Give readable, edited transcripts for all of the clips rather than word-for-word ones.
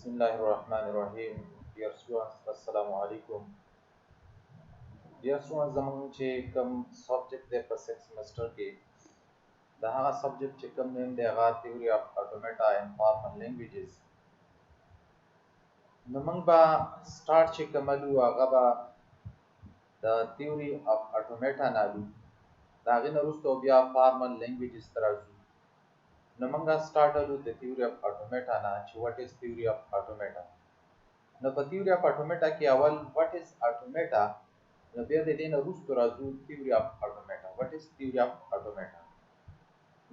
Bismillahirrahmanirrahim. Dear students, Assalamu alaikum. Dear students, زمونږ چې کوم سبجیکټ دی په 6 سیمسټر کې د هغه سبجیکټ چې کوم نیم دی هغه تھیوري اف اټومیټا ان فارمل لینګویجز. نو موږ به سٹارټ چې کوملو هغه به د تھیوري اف اټومیټا نالو دا غي نه وروسته بیا فارمل لینګویجز ته راځو. نو موږ سٹارټ د تھیوري اف اټومیټا نه چې واټ از تھیوري اف اټومیټا. نو په تھیوري اف اټومیټا کې اول واټ از اټومیټا، نو بیا د دې نه وروسته راځو تھیوري اف اټومیټا. واټ از تھیوري اف اټومیټا.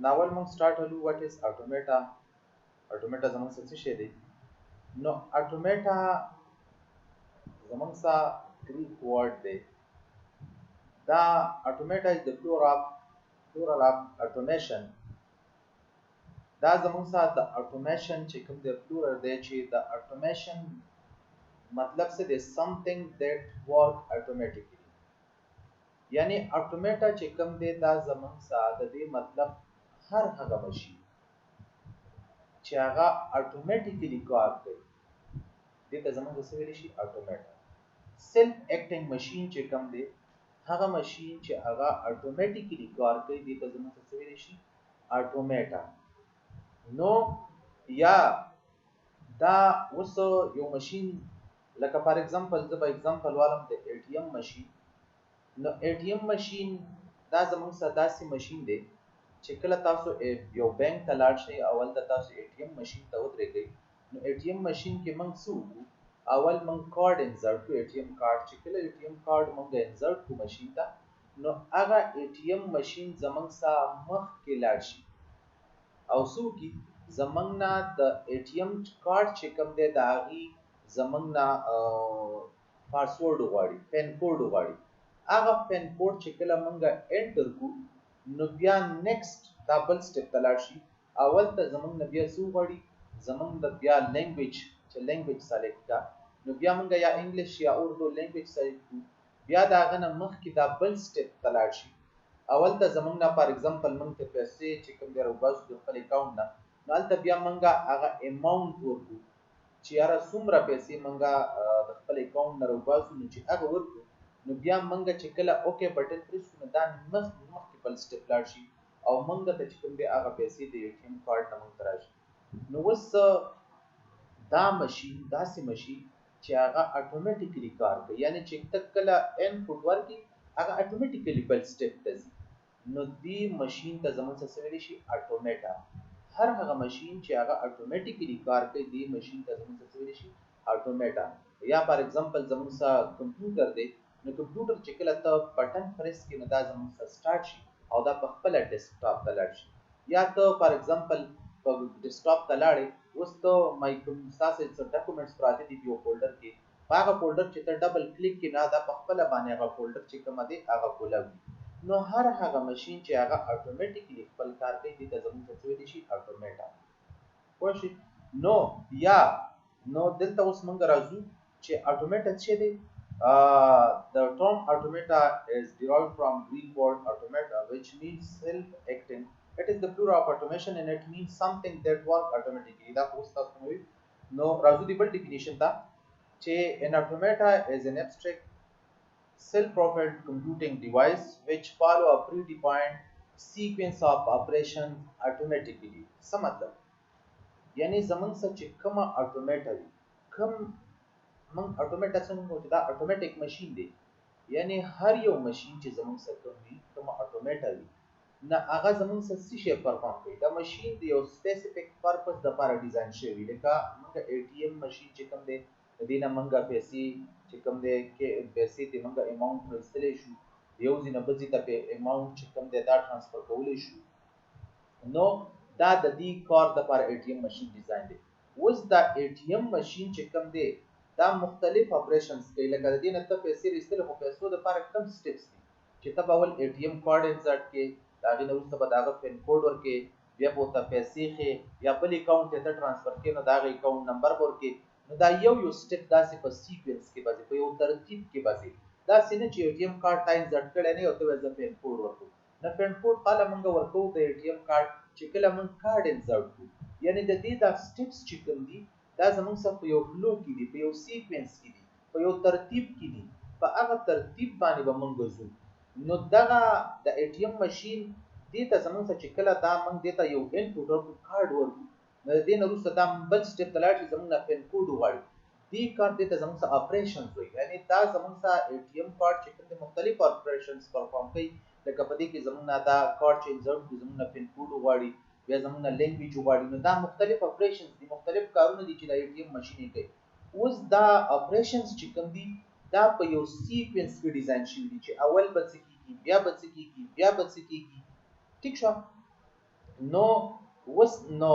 ناول موږ سٹارټ هلو واټ از اټومیټا. اټومیټا زموږ څه شی دی؟ نو اټومیټا زموږ څه گریک ورډ دی. دا اټومیټا از د پلورال اف اټومیشن. دا زموږ څه د اټومیشن چې کوم د پلورال دی چې د اټومیشن مطلب څه دی؟ something that work automatically. یعنی اټومیټا چې کوم دی دا زموږ څه د دې مطلب هر هغه ماشین چې هغه اټومیټیکلی کار کوي دې ته زموږ څه ویل شي؟ اټومیټا. سیلف اکټینګ ماشین چې کوم دی هغه ماشین چې هغه اټومیټیکلی کار کوي دې ته زموږ څه ویل شي؟ اټومیټا. نو یا دا اوس یو ماشین لکه فار ایگزامپل زه به ایگزامپل والم د اے ټی ایم ماشین. نو اے ټی ایم ماشین دا زموږ څه داسې ماشین دی چې کله تاسو یو بانک ته لاړ شئ اول د تاسو اے ټی ایم ماشین ته ودرېږئ. نو اے ټی ایم ماشین کې موږ څه وکړو؟ اول موږ کارډ انسرټ کړو. اے ټی ایم کارډ چې کله اے ټی ایم کارډ موږ انسرټ کړو ماشین ته، نو هغه اے ټی ایم ماشین زموږ څه مخکې لاړ شي او څه وکړي؟ زموږ نه د اے ټی ایم کارډ چې کوم دی د هغې زموږ نه پاسورډ وغواړي، پین کوډ وغواړي. هغه پین کوډ چې کله موږ انټر کړو نو بیا نیکسټ دا بل سټپ ته لاړ شي. اول ته زموږ نه بیا څه وغواړي؟ زموږ د بیا لینګویج چې لینګویج سلیکټ کا، نو بیا موږ یا انګلیش یا اردو لینګویج سلیکټ کړو. بیا د هغه نه مخکې دا بل سټپ ته لاړ شي. اول ته زموږ نه فار ایگزامپل موږ ته پیسې چې کوم دی راوباسو د خپل اکاونټ نه، نو هلته بیا موږ هغه اماونټ ورکړو چې یاره څومره پیسې موږ د خپل اکاونټ نه راوباسو، نو چې هغه ورکړو نو بیا موږ چې کله اوکې بټن پریس کړو نو دا مخکې بل سټپ لاړ شي او موږ ته چې کوم دی هغه پیسې د اے ټي ایم کارډ نه موږ ته راشي. نو اوس دا ماشین داسې ماشین چې هغه اټومیټیکلی کار کوي، یعنی چې ته کله انپوټ ورکړي هغه اټومیټیکلی بل سټپ ته ځي. نو دې ماشین ته زموږ څه ویلی شي؟ اټومیټا. هر هغه ماشین چې هغه اټومیټیکلی کار کوي دې ماشین ته زموږ څه ویلی شي؟ اټومیټا. یا فار ایگزامپل زموږ څه کمپیوټر دی، نو کمپیوټر چې کله ته بټن پریس کړي نو دا زموږ څه سٹارټ شي او دا په خپله ډیسکټاپ ته لاړ شي. یا ته فار ایگزامپل په ډیسکټاپ ته لاړې، اوس ته ستاسې څه ډاکومنټس پراته دي یو فولډر کې، په هغه فولډر چې ته ډبل کلیک کړي نه دا په خپله باندې هغه فولډر چې کومه دی هغه کولاوي. نو هر هغه ماشین چې هغه اټومیټیکلی خپل کار کوي دې ته زموږ څه ویلی شي؟ اټومیټا. پوه شئ؟ نو یا نو دلته اوس موږ راځو چې اټومیټا څه دی. The term automata is derived from Greek word automata, which means self-acting. It is the plural of automation and it means something that works automatically. دا اوس تاسو نو نو راځو دی بل ډیفینیشن ته چې an automata is an abstract self-propelled computing device which follow a predefined sequence of operations automatically. څه مطلب؟ یعنی زمونږ څه چې کومه اټومیټا وي، کوم موږ اټومیټا څنګه وایو چې دا اټومیټیک ماشین دی. یعنی هر یو ماشین چې زموږ څه کوم وي کومه اټومیټا وي نه هغه زموږ څه شی پرفارم کوي. دا ماشین د یو سپیسیفیک پرپز دپاره ډیزاین شوی. لکه موږ اے ټي ایم ماشین چې کوم دی د دې نه موږ پیسې چې کوم دی پیسې ته موږ اماونټ راایستلی شو، یو ځای نه بل ځای ته اماونټ چې کوم دی دا ټرانسفر کولی شو. نو دا د دې کار دپاره اے ټي ایم ماشین ډیزاین دی. اوس دا اے ټي ایم ماشین چې کوم دی دا مختلف اپریشنز کوي. لکه د دې نه ته پیسې راایستلې خو پیسو دپاره کوم سټپس دي چې ته به اول اے ټي ایم کارډ انسرټ کړې، د هغې نه وروسته به د هغه پین کوډ ورکړې، بیا به ورته پیسې ښې یا بل اکاونټ ته ته ټرانسفر کړې نو د هغه اکاونټ نمبر به ورکړې. نو دا یو سټپ داسې په سیکوینس کې به ځي، په یو ترتیب کې به ځي. داسې نه چې اے ټي ایم کارډ تا انسرټ کړی نه او ته وایې زه پین کوډ ورکوم. نه، پین کوډ خاله موږ ورکوو د اے ټي ایم کارډ چې کله موږ کارډ انسرټ کړو. یعنې د دې دا سټپس چې کوم دي دا زمونږ څخه په یو فلو کې دي، په یو سیکوینس کې دي، په یو ترتیب کې دي، په هغه ترتیب باندې به موږ ځو. نو دغه د ای ټي ایم ماشین دې ته زمونږ چې کله دا موږ دې ته یو انپوټ ورکړو کارډ ورکړو، نو د دې نه وروسته دا بل سټپ ته لاړ شي زمونږ نه پین کوډ وغواړي. دې کارت دې ته زمونږ څه اپریشنز وایي، یعنې دا زمونږ څه ای ټي ایم کارت چې کوم مختلف اپریشنز پرفارم کوي، لکه په دې کې زمونږ نه دا کارت چې انسرټ کړو زمونږ نه پین کوډ وغواړي، بیا زمونږ نه لینګویج وغواړي. نو دا مختلف اپریشنز دي، مختلف کارونه دي چې د ای ټي ایم ماشین یې کوي. اوس دا اپریشنز چې کوم دي دا په یو سیکوینس کې ډیزاین شوي دي چې اول به څه کېږي، بیا به څه کېږي، بیا به څه کېږي. ټیک شو؟ نو اوس نو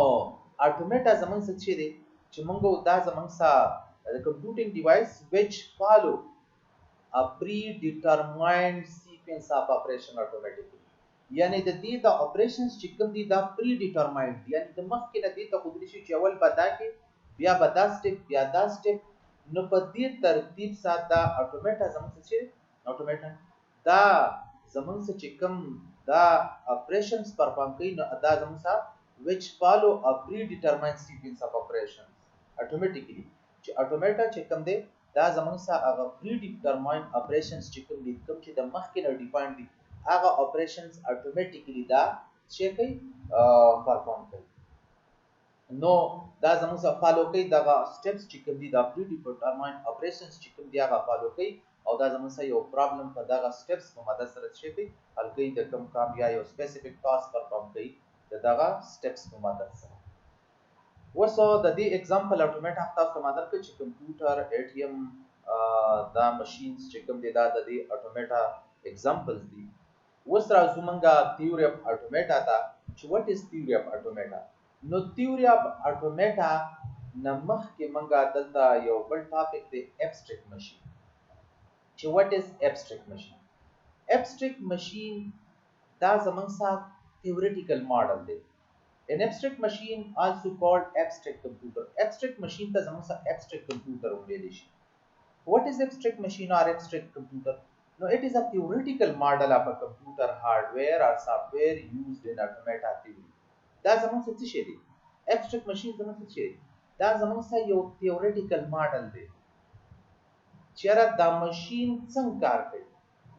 اټومیټا زمونږ څه چې دی چې موږ دا زمونږ څه the computing device which follow a predetermined sequence of operation automatically. یعنی د دې د operations چې کوم دي دا predetermined دي، یعنی د مخکې نه دې ته خو دې شي چې اول به دا کې، بیا به دا سټپ، بیا دا سټپ. نو په دې ترتیب سره دا اټومیټا زموږ څه چې اټومیټا دا زموږ څه چې کوم دا operations پرفارم کوي، نو دا زموږ څه which follow a predetermined sequence of operations automatically. چې اټومیټا چې کوم دی دا زموږ څه هغه predetermined operations چې کوم دي، کوم چې د مخکې نه ډیفاین دي، هغه operations automatically دا چې کوي پرفارم کوي. نو دا زموږ څه فالو کوي دغه سټپس چې کوم دي دا predetermined operations چې کوم دي هغه فالو کوي، او دا زموږ څه یو پرابلم په دغه سټپس په مدد سره چې کوي حل کوي، د کوم کام یا یو سپیسیفیک ټاسک پرفارم کوي د دغه سټپس په مدد سره. وسو د دې एग्जांपल اټومیټا تاسو ته مدد کوي چې کمپیوټر ای ټي ایم دا ماشینز چې کوم دي دا د دې اټومیټا एग्जांपल्स دي. وس راځو مونږه تھیوري اف اټومیټا ته چې وات از تھیوري اف اټومیټا. نو تھیوري اف اټومیټا نمخ کې مونږه دلته یو بل ټاپک دی ابستریکټ ماشین. چې وات از ابستریکټ ماشین. ابستریکټ ماشین دا زمونږ سره theoretical model دی. An abstract machine also called abstract computer. Abstract machine ta zamang sa abstract computer wele shi. What is abstract machine or abstract computer? No, it is a theoretical model of a computer hardware or software used in automata theory. Da zamang sa chi di. Abstract machine zamang sa chi. Da zamang sa yo theoretical model di. Chera da machine sang kar koyi.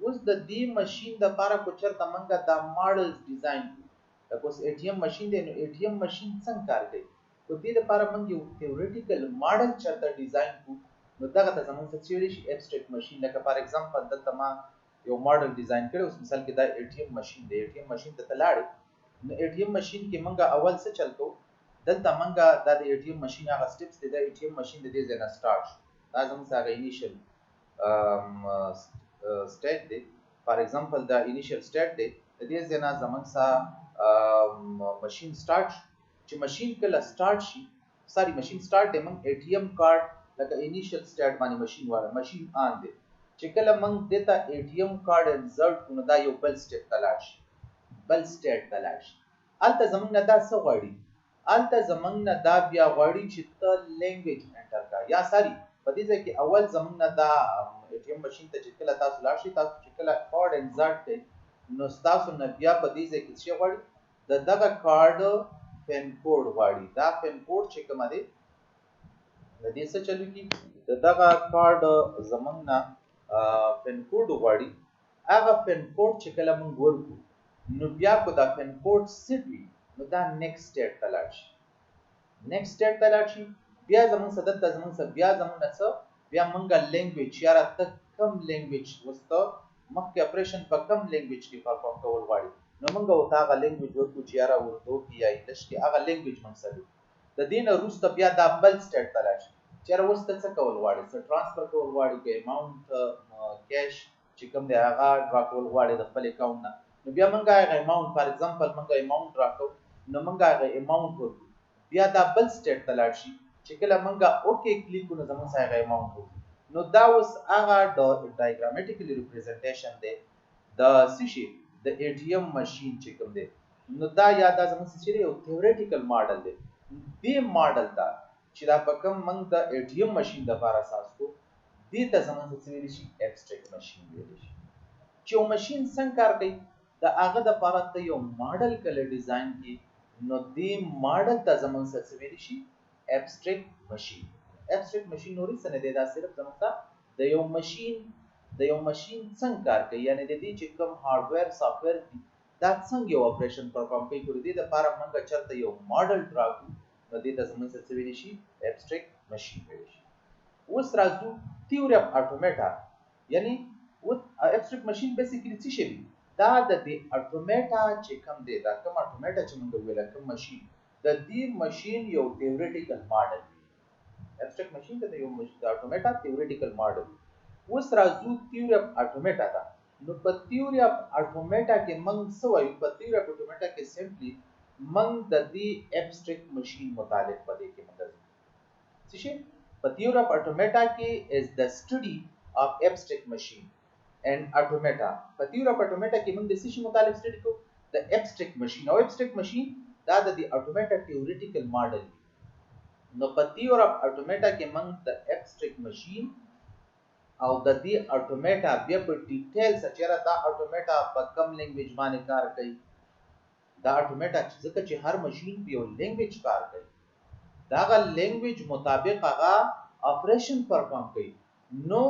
Us da di machine da para ko charta manga da models design لکه اوس ای ټي ایم ماشین دی، نو ای ټي ایم ماشین څنګه کار کوي؟ په دې لپاره موږ یو تھیوریټیکل ماډل چرته ډیزاین کوو، نو دغه ته زموږ څه ویل شي ابستریکټ ماشین. لکه فار ایگزامپل دلته ما یو ماډل ډیزاین کړی، اوس مثال کې دا ای ټي ایم ماشین دی، ای ټي ایم ماشین ته لاړې، نو ای ټي ایم ماشین کې موږ اول څه چل کوو، دلته موږ دا د ای ټي ایم ماشین هغه سټپس دی، دا ای ټي ایم ماشین د دې ځای نه سٹارټ شو، دا زموږ هغه انیشل سټیټ دی. فار ایگزامپل دا انیشل سټیټ دی، د دې ځای نه زموږ ماشین سٹارټ چې ماشین کله سٹارټ شي، ساری ماشین سٹارټ دی، موږ ای ټي ایم کارت لکه انیشل سټیټ باندې ماشین والا ماشین آن دی، چې کله موږ دته ای ټي ایم کارت انسرټ کړو دا یو بل سټیپ ته لاړ شي، بل سټیټ ته لاړ شي. الته زموږ نه دا څه غواړي، الته زموږ نه دا بیا غواړي چې ته لینګویج انټر کا، یا ساری په دې ځای کې اول زموږ نه دا ای ټي ایم ماشین ته چې کله تاسو لاړ شي، تاسو چې کله کارت انسرټ کړئ، نو تاسو نه بیا په دې ځای کې څه غواړي، دغه کارت پین کوډ غواړي. دا پین کوډ چې کوم دی د دې څه چلو کی دغه کارت زمنګ نه پین کوډ غواړي. هغه پین کوډ چې کله موږ ورکو، نو بیا کو دا پین کوډ سیټ وي، نو دا نیکسټ سټیپ ته لاړ شي، نیکسټ سټیپ ته لاړ شي. بیا زمونږ صدت ته زمونږ بیا زمونږ څه بیا مونږه لینګویج یاره ته کم لینګویج وسته مخکې اپریشن په کم لینګویج کې پرفارم کول غواړي، نو موږ ورته هغه لینګویج ورکو چې یاره اردو کې یا انګلیش کې هغه لینګویج موږ سره د دې نه وروسته بیا دا بل سټیټ ته لاړ شي چې یاره اوس ته څه کول غواړي، څه ټرانسفر کول غواړي، که اماونټ کیش چې کوم دی هغه ډرا کول غواړي د خپل اکاونټ نه، نو بیا موږ هغه اماونټ فار ایگزامپل موږ اماونټ راکو، نو موږ هغه اماونټ ورکو. بیا دا بل سټیټ ته لاړ شي چې کله موږ اوکې کلیک کړو زموږ هغه اماونټ ورکو. نو دا اوس هغه ډایګرامیټیکلی ریپرزنټیشن دی د سشي د ای ټي ایم ماشین چې کوم دی. نو دا یا دا زموږ څه دی یو تھیوریټیکل ماډل دی. دې ماډل دا چې دا په کوم موږ د ای ټي ایم ماشین د لپاره اساس کو، دې ته زموږ څه ویل شي ابستریکټ ماشین ویل شي. چې یو ماشین څنګه کار کوي، د هغه د لپاره ته یو ماډل کله ډیزاین کی، نو دې ماډل ته زموږ څه ویل شي abstract machine. abstract machine نوري څه نه دی، دا صرف زموږ د یو ماشین څنګه کار کوي، یعنی د دې چې کوم هارډویر سافټویر دي دا څنګه یو اپریشن پرفارم کوي. کور دې د لپاره موږ چرته یو ماډل ډراګو نو دې ته زموږ څه ویل شي، abstract machine ویل شي. اوس راځو theory of automata، یعنی abstract machine basically څه شي دا د دې automata چې کوم دی، دا کوم automata چې موږ ویل کوم ماشین د دې ماشین یو theoretical model دی. abstract machine د یو automata theoretical model. اوس راځو theory of automata ته. نو په theory of automata کې موږ څه وایو؟ په theory of automata کې simply موږ د دې abstract machine متعلق پدې کې موږ څه شي په theory of automata کې is the study of abstract machine and automata. په theory of automata کې موږ د څه شي متعلق study کوو؟ د abstract machine. او abstract machine دا د automata theoretical model دی. نو په theory of automata کې موږ د abstract machine او د دې automata بیا په ډیټیل سره دا automata په کوم لینګویج باندې کار کوي. دا automata ځکه چې هر ماشین په یو لینګویج کار کوي، دا غا لینګویج مطابق هغه اپریشن پرفارم کوي. نو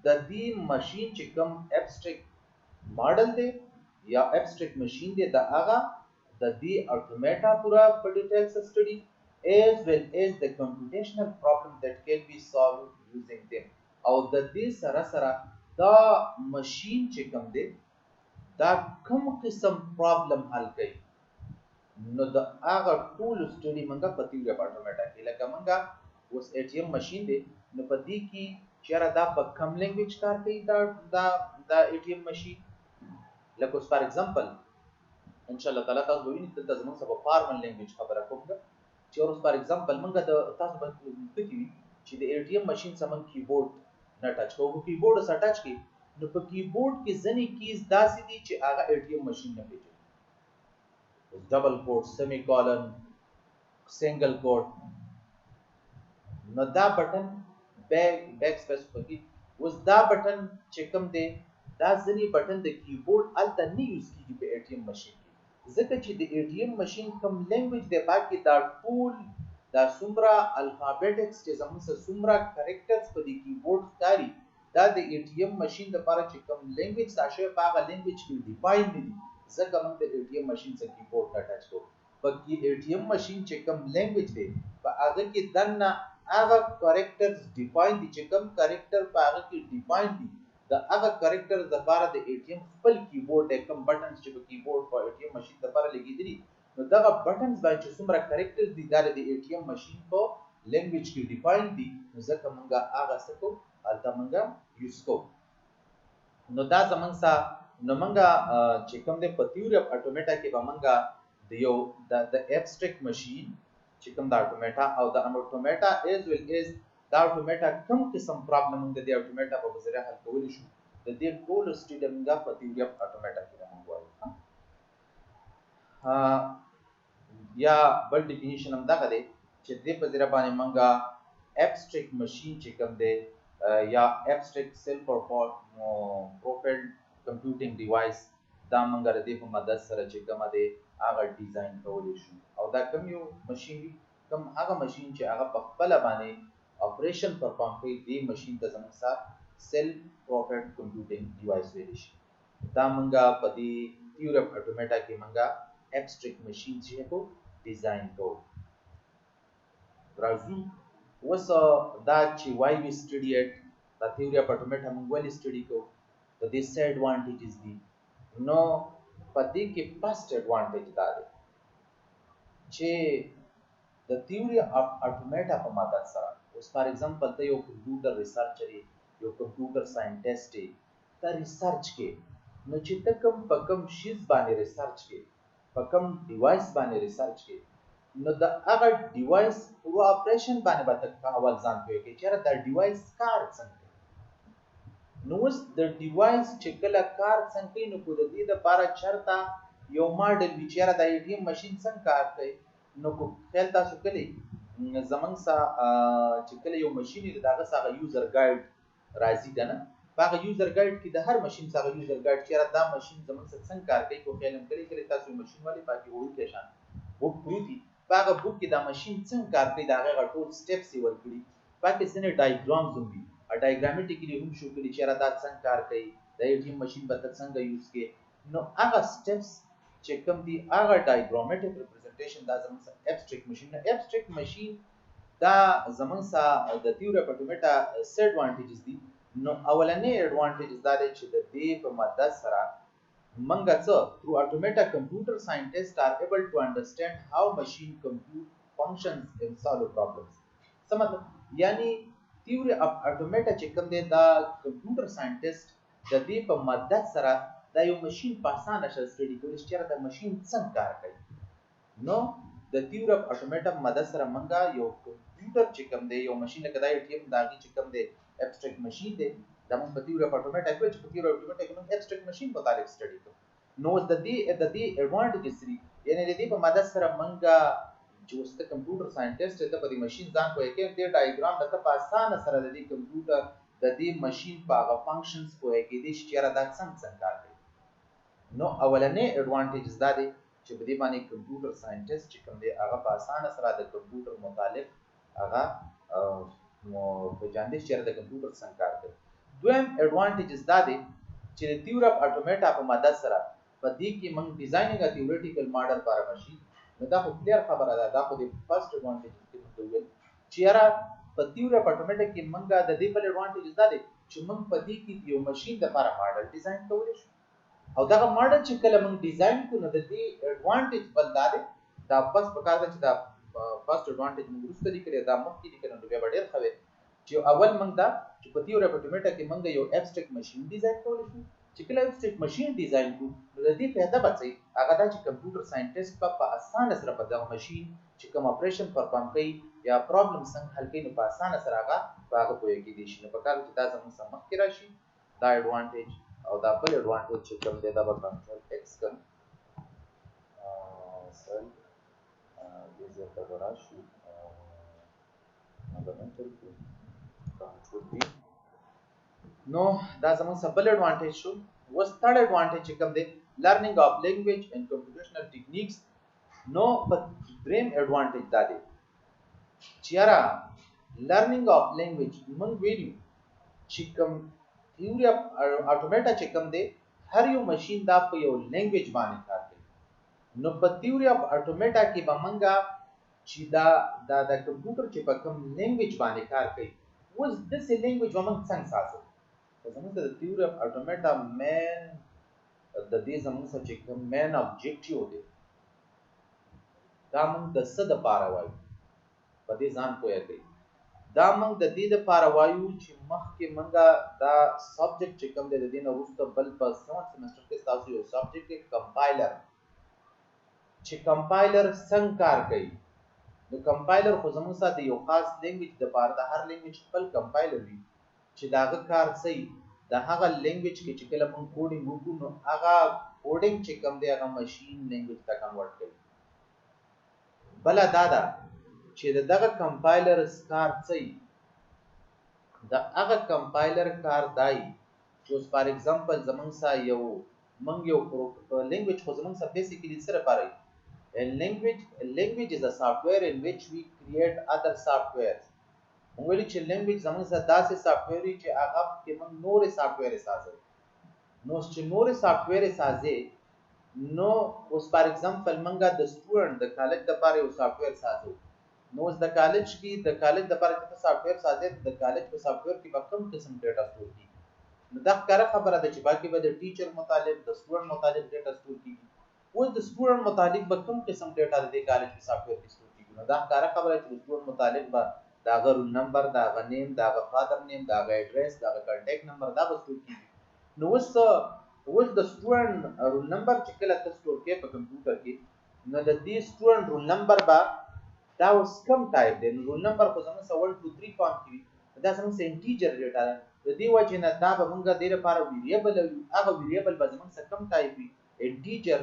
د دې ماشین چې کوم abstract ماډل دی یا abstract ماشین دی، دا هغه د دې automata پورا په ډیټیل سره سټډي as well as the computational problem that can be solved using them. او د دې سره سره دا ماشین چې کوم دی دا کوم قسم پرابلم حل کوي، نو د هغه ټول سټډي منګه په theory of automata کې. لکه منګه اوس ATM ماشین دی، نو په دې کې چیرې دا په کوم لینګویج کار کوي دا ATM ماشین. لکه اوس فار ایگزامپل ان شاء الله تعالی تاسو وینئ ته زموږ سبا فارمل لینګویج خبره کوم چې اوس فار ایگزامپل منګه د تاسو په کې چې د ATM ماشین سم کیبورډ نه ټچ کوو، کیبورډ سره ټچ کی نو په کیبورډ کې ځنې کیز داسې دي چې هغه ATM ماشین نه پیژني. ډبل کوټ، سیمی کولن، سنگل کوټ، نو دا بٹن بیک سپیس پکې. اوس دا بٹن چې کوم دی دا ځنې بٹن د کیبورډ الته نه یوز کیږي په ATM ماشین کې، ځکه چې د ATM ماشین کوم لینګویج دی باقي دا ټول دا څومره الفابیټکس چې زموږ سره څومره کریکټرز په دې کیبورډ ښکاري دا د ATM ماشین لپاره چې کوم لینګویج تاسو په هغه لینګویج کې ډیفاین نه دي، ځکه موږ د ATM ماشین سره کیبورډ نه ټچ کوو. په ATM ماشین چې کوم لینګویج دی په هغه کې دنه هغه کریکټرز ډیفاین دي چې کوم کریکټر په هغه کې ډیفاین دي د هغه کریکټر لپاره د ATM خپل کیبورډ کوم بټنز چې په کیبورډ په ATM ماشین لپاره لګیدلي، نو دغه بټنز باندې چې څومره کریکټرز دي دا د ATM ماشین په لینګویج کې ډیفاین دي، نو ځکه موږ هغه څه کوو الته موږ یوز کوو. نو دا زمونږ سره نو موږ چې کوم د په theory of automata کې به موږ د یو د abstract machine چې کوم د automata او د automata as well as د automata کوم قسم پرابلم موږ د automata په وسیله حل کولی شو، د دې ټول سټډي موږ په theory of automata کې موږ وایو. یا بل ډیفینیشن هم دغه دی چې دې په ذریعہ باندې موږ abstract machine چې کوم دی یا abstract self propelled computing device دا موږ د دې په مدد سره چې کومه دی هغه ډیزاین کولی شو. او دا کوم یو ماشین دی، کوم هغه ماشین چې هغه په خپل باندې اپریشن پرفارم کوي، دې ماشین ته زموږ سره self propelled computing device ویل شي. دا موږ په دې theory of automata کې موږ abstract machine چې کو ډیزاین کوو. راځو اوس دا چې why we study it the theory of automata موږ ولې study کوو، د دې څه advantages دي. نو په دې کې first advantage دا دی چې د theory of automata په مدد سره اوس فار ایگزامپل ته یو کمپیوټر ریسرچر یو کمپیوټر ساينټیسټ ته ریسرچ کې، نو چې ته کوم په کوم شیز باندې ریسرچ کې، په کوم ډیوایس باندې ریسرچ کې، نو د هغه ډیوایس او اپریشن باندې به اول ځان پوهیږي چې دا ډیوایس کار څنګه کوي. نو اوس د ډیوایس چې کله کار څنګه کوي، نو کو د دې لپاره چرته یو ماډل وی چې دا ATM ماشین څنګه کار کوي، نو کو خیال تاسو کلی زمنګ سا چې کله یو ماشین دغه سره یوزر ګایډ راځي کنه، هغه یوزر ګایډ کې د هر ماشین سره یوزر ګایډ چې دا ماشین زمنګ څنګه کار کوي، کو خیال هم کلی تاسو ماشین والی پاکي وو کې شان وو پروتي هغه بوک کې دا ماشين څنګه کار کوي دا هغه ټول سټیپس یې ورکړي پکې څنګه ډایګرامز هم دي ډایګرامیټیکلی هم شو کړي چې را دا څنګه کار کوي د ATM ماشين به څنګه یوز کې نو هغه سټیپس چې کوم دي هغه ډایګرامیټیک ریپرزنټیشن دا زموږ ابستریکټ ماشين نه ابستریکټ ماشين دا زموږ سره د تیوري اف اټومیټا سټ اډوانټیجز دي نو اولنې اډوانټیجز دا دی چې د دې په مدد سره منګه څه through automata computer scientists are able to understand how machine compute functions and solve problems څه مطلب یعنی theory of automata چې کوم دی دا computer scientist د دې په مدد سره دا یو ماشين په اسانه شل سټډي کوي چې دا ماشين څنګه کار کوي نو د theory of automata په مدد سره منګه یو کمپیوټر چې کوم دی یو ماشين لکه دا ATM دا چې کوم دی abstract machine دی دا موږ په theory of automata کې چې په theory of automata کې موږ abstract machine متعلق سټډي کوو نو د دې اډوانټیجز لري یعنی د دې په مدد سره منګه چې وست کمپیوټر ساينټیسټ ته په دې ماشين ځان کوی کې د ډایګرام د په اسانه سره د دې کمپیوټر د دې ماشين په هغه فنکشنز کوی کې دي چې را د څنګه کار کوي نو اولنې اډوانټیجز دا دي چې په دې باندې کمپیوټر ساينټیسټ چې کوم دی هغه په اسانه سره د کمپیوټر متعلق هغه په جاندې چې د کمپیوټر څنګه کار کوي دویم اډوانټیجز دا دي چې د تیوري اف اټومیټا په مدد سره په دې کې موږ ډیزاینینګ ا تیوریټیکل ماډل پر ماشين نو دا خو کلیر خبره ده دا خو د فرست اډوانټیج کې ویل چې یاره په تیوري اف اټومیټا کې موږ د دې بل اډوانټیج دا دي چې موږ په دې کې یو ماشين د لپاره ماډل ډیزاین کولای شو او دا ماډل چې کله موږ ډیزاین کوو نو د دې اډوانټیج بل دا بس په کار ده چې دا فرست اډوانټیج موږ وروسته لیکل دا مخکې لیکل نو بیا ډېر خوي چې اول موږ دا چې په تیوري اف اټومیټا کې موږ یو ابستریکټ ماشين ډیزاین کولای شو چې کله ابستریکټ ماشين ډیزاین کوو نو د دې پیدا بچي هغه دا چې کمپیوټر ساينټیسټ په اسانه سره په دغه ماشين چې کوم اپریشن پرفارم کوي یا پرابلم څنګه حل کوي نو په اسانه سره هغه پوهه کې دي نو په کار چې دا زموږ سره مخ کې راشي دا اډوانټیج او دا بل اډوانټیج چې کوم دی دا به کنټرول ایکس کوم سل دې ځای ته راشي فندامنټل کنټرول بي نو دا زموږ سبل اډوانټیج شو وس تھرد اډوانټیج چې کوم دی لرنینګ اف لینګویج اینڈ کمپیوټیشنل ټیکنیکس نو په دریم اډوانټیج دا دی چې یاره لرنینګ اف لینګویج موږ ویلو چې کوم تیوري اف اټومیټا چې کوم دی هر یو ماشين دا په یو لینګویج باندې کار کوي نو په تیوري اف اټومیټا کې به منګه چې دا د کمپیوټر چې په کوم لینګویج باندې کار کوي وس د سې لینګویج موږ څنګه ساتو زموږ د تیوري اف اټومیټا مین د دې زموږ څه چې کوم مین ابجیکټیو دی دا موږ د څه د پاره وایو په دې ځان پوهه کوي دا موږ د دې د پاره وایو چې مخکې موږ دا سبجیکټ چې کوم د دې نه وروسته بل په سمستر کې تاسو یو سبجیکټ کې کمپایلر چې کمپایلر څنګه کار کوي نو کمپایلر خو زموږ سره یو خاص لینګویج د پاره د هر لینګویج خپل کمپایلر وي چې داغه کار صحیح د هغه لینګویج کې چې کله موږ کوډینګ وکړو نو هغه کوډینګ چې کوم دی هغه ماشين لینګویج ته کنورټ کوي بل دا چې دغه کمپایلر کار صحیح د هغه کمپایلر کار دای چې فار ایگزامپل زمونږ سره یو لینګویج خو زمونږ سره بیسیکلی سره پاره a language is a software in which we create other softwares موږ ویل چې لینګویج زموږ سره داسې سافټویر چې هغه کې موږ نورې سافټویر سازو نو چې نورې سافټویر سازي نو اوس فار ایگزامپل موږ د سټوډنټ د کالج لپاره یو سافټویر سازو نو د کالج لپاره چې سافټویر سازي د کالج په سافټویر کې به کوم قسم ډیټا سٹور کیږي نو دا ښکاره خبره ده چې باقي به د ټیچر متعلق د سټوډنټ متعلق ډیټا سٹور کیږي اوس د سټوډنټ متعلق به کوم قسم ډیټا د کالج په سافټویر کې سٹور کیږي نو دا ښکاره خبره چې سټوډنټ متعلق به دا رول نمبر دا نیم دا فادر نیم دا ایڈریس دا کانټیکټ نمبر دا به سٹور کیږي نو اوس د سټوډنټ رول نمبر چې کله تاسو سٹور کې په کمپیوټر کې نو د دې سټوډنټ رول نمبر با دا اوس کوم ټایپ دی رول نمبر خو زموږ 1 2 3 فارم کې دا زموږ انټیجر ډیټا ده د دې وجه نه دا به موږ د لپاره ویریبل هغه ویریبل به زموږ څه کم ټایپ وي انټیجر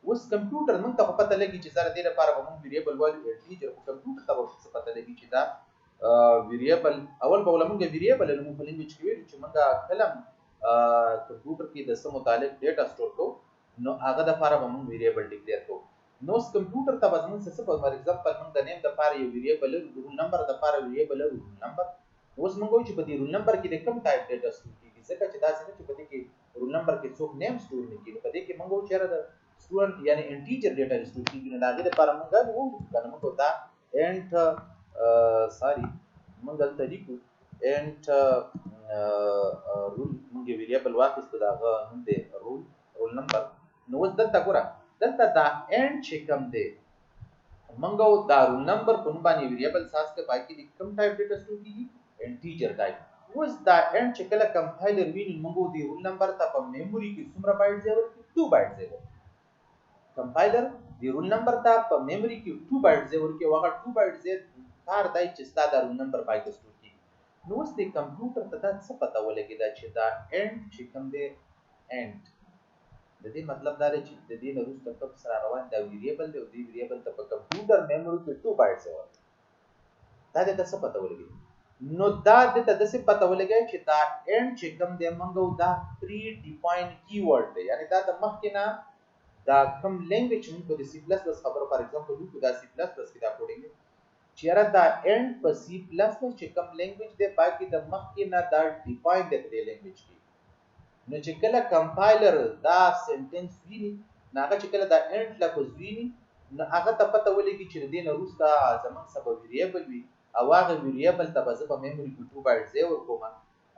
اوس کمپیوټر موږ ته پته لګي چې زره دې لپاره به موږ ویریبل وایو انټیجر خو کمپیوټر ته څه پته لګي چې دا ویریبل اول به موږ ویریبل نو په لینګویج کې ویل چې موږ کلم کمپیوټر کې د سم متعلق ډیټا سٹور کو نو هغه د لپاره به موږ ویریبل ډیکلیئر کو نو اس کمپیوټر ته به زموږ څه په فار ایگزامپل موږ د نیم د پاره یو ویریبل د رول نمبر د پاره ویریبل رول نمبر اوس موږ وایو چې په دې رول نمبر کې د کوم ټایپ ډیټا سټور کیږي ځکه چې دا څنګه چې په دې کې رول نمبر کې څوک نیم سټور نه کیږي په دې کې موږ وایو چې د سټوډنټ یعنی انټیجر ډیټا سټور کیږي نه دا غي لپاره موږ وایو کنه موږ دا انټ سوري موږ دلته لیکو انټ رول موږ ویریبل واخیست دا نوم دی رول نمبر نو اوس دلته ګوره دلته دا انټ چې کوم دی منګو دا رول نمبر په نوم باندې ویریبل ساس کې باقي د کوم ټایپ ډیټا سټور کیږي انټیجر ټایپ اوس دا انټ چې کله کمپایلر ویني منګو دی رول نمبر ته په میموري کې څومره بایټ ځای ورکړي 2 بایټ ځای کمپایلر دی رول نمبر ته په میموري کې 2 بایټ ځای ورکړي هغه 2 بایټ ځای کار دی چې ستاسو رول نمبر باندې سټور کیږي نو اوس د کمپیوټر ته دا څه پته ولګي دا چې دا انټ چې کوم دی انټ د دې مطلب دا دی چې د دې نه وروسته کوم سره روان دا ویریبل دی او دې ویریبل ته په کمپیوټر میموري کې 2 بایټس ورکړي دا د څه پته ولګي نو دا د څه پته ولګي چې دا انټ چې کوم دی منګو دا پری ډیفاینډ کیورډ دی یعنی دا د مخکې نه دا کوم لینګویج موږ په سی پلس پلس خبرو فار ایگزامپل وکړو دا سی پلس پلس کې دا کوډینګ چیرې دا انټ په سی پلس پلس چې کوم لینګویج دی باقي د مخکې نه دا ډیفاین دی د لینګویج کې نو چې کله کمپایلر دا سنټنس ویني ناګه چې کله دا انټ لفظ ویني نو هغه ته پته ولګي چې د دې نه وروسته زمون سبب ویریبل وي او هغه ویریبل ته به په میموري کې 2 بایټ ځای ورکوم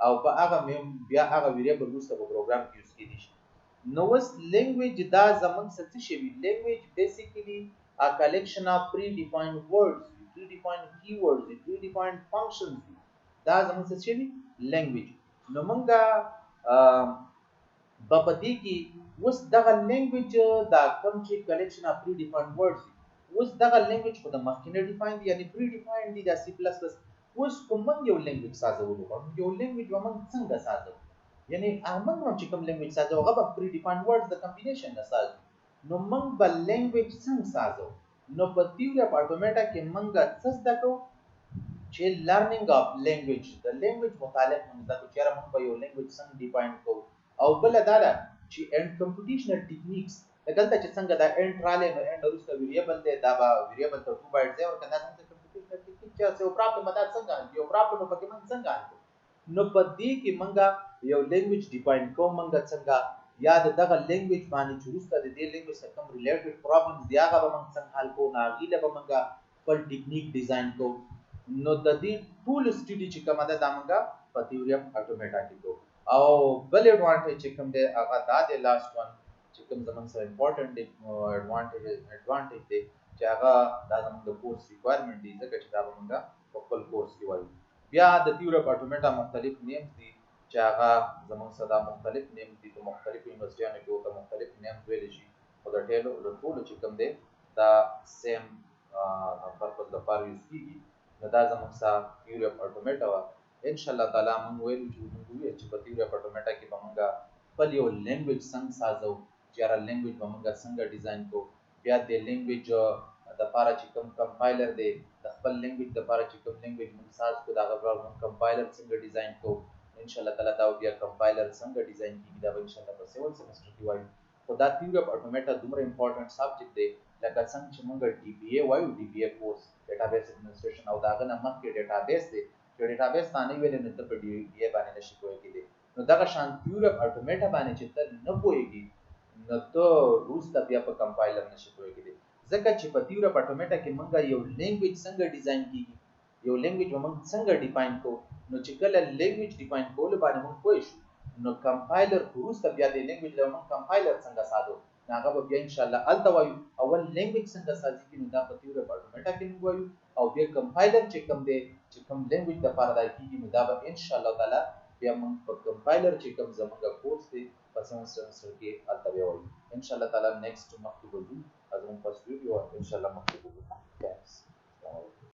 او په هغه بیا هغه ویریبل وروسته په پروګرام کې یوز کیږي نو وس لینګویج دا زمون څه شي وی لینګویج بیسیکلی a collection of predefined words predefined keywords predefined functions دا زمون څه شي لینګویج نو مونږه په دې کې اوس دغه لینګویج دا کوم چې کلیکشن اف پری ډیفاینډ ورډز اوس دغه لینګویج په د مخکینه ډیفاین دي یعنی پری ډیفاینډ دي د سی پلس پلس اوس کوم یو لینګویج سازولو کوم یو لینګویج ومن څنګه سازو یعنی موږ چې کوم لینګویج سازو هغه په پری ډیفاینډ ورډز د کمبینیشن نه سازو نو موږ بل لینګویج څنګه سازو نو په تیوري اف اټومیټا کې موږ څه زده کوو چې لرنینګ اف لینګویج د لینګویج متعلق موږ زده کوو چې موږ په یو لینګویج څنګه ډیفاین کوو او بل دا ده چې انډ کمپیوټیشنل ټیکنیکس دلته چې څنګه دا انډ رااله نو انډ وروسته ویریبل دی دا به ویریبل ته 2 بایټ ځای ورکړه دا څنګه کمپیوټیشنل ټیکنیک چې څه پرابلم ده څنګه یو پرابلم په کې من څنګه حل نو په دې کې منګه یو لینګویج ډیفاین کوو منګه څنګه یا دغه لینګویج باندې چې وروسته د دې لینګویج سره کوم ریلیټډ پرابلمز دی هغه به موږ څنګه حل کوو ناغیله به منګه خپل ټیکنیک ډیزاین کوو نو د دې ټول سټډي چې کومه ده دا موږ په تیوري اف اټومیټا کې کوو او بل ایڈوانټیج چې کوم دی هغه دا دی لاست وان چې کوم زمون سره امپورټنت دی ایڈوانټیج دی چې هغه دا زموږ د کورس ریکوایرمنت دی ځکه چې دا موږ په خپل کورس کې وایو بیا د تیوري اف اټومیټا مختلف نیمز دي چې هغه زموږ سره مختلف نیمز دي په مختلفو یونیورسيټیانو کې او مختلف نیمز ویل شي او د ټولو چې کوم دی دا سیم پرپز لپاره یوز کیږي نو دا زموږ سره تیوري اف اټومیټا ان شاء الله تعالی موږ ویل چې په تیوري اف اټومیټا کې به موږ خپل یو لینګویج څنګه سازو چې هر لینګویج به موږ څنګه ډیزاین کوو بیا د لینګویج د لپاره چې کوم کمپایلر دی د خپل لینګویج د لپاره چې کوم لینګویج موږ ساز کو دا غوړ موږ کمپایلر څنګه ډیزاین کوو ان شاء الله تعالی دا بیا کمپایلر څنګه ډیزاین کیږي دا ان شاء الله په 7 سیمستر کې وایو خو دا تیوري اف اټومیټا دومره امپورټنت سبجیکټ دی لکه څنګه چې موږ ډي بي اي وایو ډي بي اي کورس ډیټابیس اډمنسټریشن او داغه نه مخکې ډیټابیس دی چې ډیټابیس باندې ویل نه ته په ډي بي اي باندې نشي کوی کېدی نو دغه شان تیوري اف اټومیټا باندې چې ته نه پوهیږي نو ته روسته بیا په کمپایلر نشي کوی کېدی ځکه چې په تیوري اف اټومیټا کې موږ یو لینګویج څنګه ډیزاین کیږي یو لینګویج موږ څنګه ډیفاین کوو نو چې کله لینګویج ډیفاین کول باندې موږ پوه شو نو کمپایلر روسته بیا د لینګویج له موږ کمپایلر څنګه ساده هغه به بیا ان شاء الله الته وایو اول لینګویج څنګه سازي کینو دا په تیوري اف اټومیټا کې موږ وایو او بیا کمپایلر چې کوم دی چې کوم لینګویج د لپاره دای کیږي نو دا به ان شاء الله تعالی بیا موږ په کمپایلر چې کوم زموږ کورس دی په سمستر کې الته وایو ان شاء الله تعالی نیکسټ مخکې وځو از موږ پس ویډیو ان شاء الله مخکې وځو